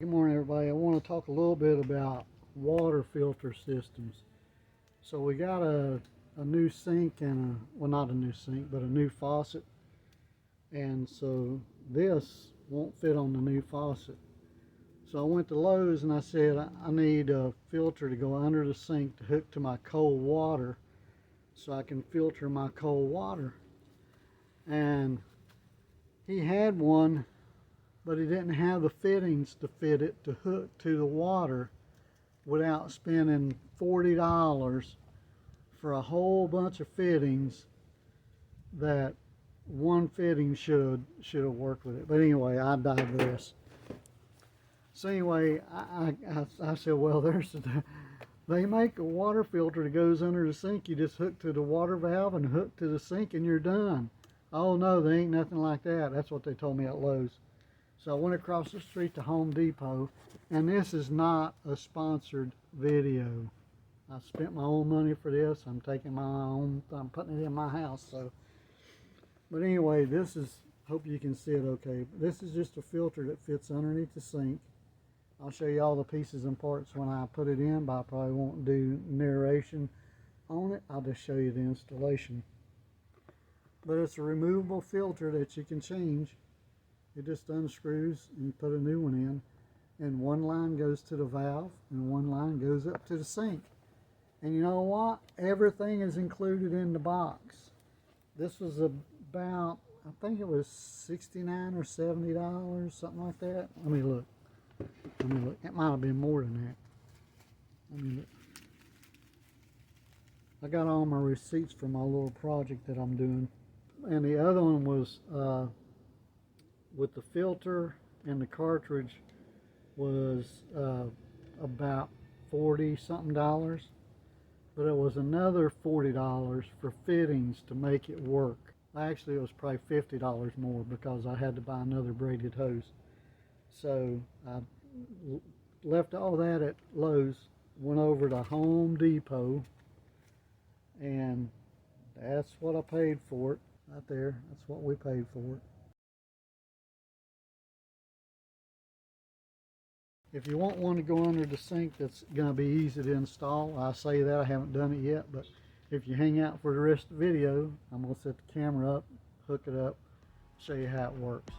Good morning, everybody. I want to talk a little bit about water filter systems. So we got a new sink and well, not a new sink, but a new faucet. And so this won't fit on the new faucet. So I went to Lowe's and I said I need a filter to go under the sink to hook to my cold water so I can filter my cold water. And he had one, but he didn't have the fittings to fit it to hook to the water without spending $40 for a whole bunch of fittings that one fitting should have worked with it. But anyway, I digress. So anyway, I said, well, they make a water filter that goes under the sink. You just hook to the water valve and hook to the sink and you're done. Oh no, there ain't nothing like that. That's what they told me at Lowe's. So I went across the street to Home Depot, and this is not a sponsored video. I spent my own money for this. I'm putting it in my house. So, but anyway, this is, hope you can see it okay. This is just a filter that fits underneath the sink. I'll show you all the pieces and parts when I put it in, but I probably won't do narration on it. I'll just show you the installation. But it's a removable filter that you can change. It just unscrews and you put a new one in, and one line goes to the valve and one line goes up to the sink. And you know what? Everything is included in the box. This was about, I think it was $69 or $70, something like that. Let me look. It might have been more than that. Let me look. I got all my receipts for my little project that I'm doing. And the other one was with the filter and the cartridge was about $40 something, but it was another $40 for fittings to make it work. Actually, it was probably $50 more because I had to buy another braided hose. So I left all that at Lowe's, went over to Home Depot, and that's what I paid for it right there. That's what we paid for it. If you want one to go under the sink that's going to be easy to install, I say that, I haven't done it yet, but if you hang out for the rest of the video, I'm going to set the camera up, hook it up, show you how it works.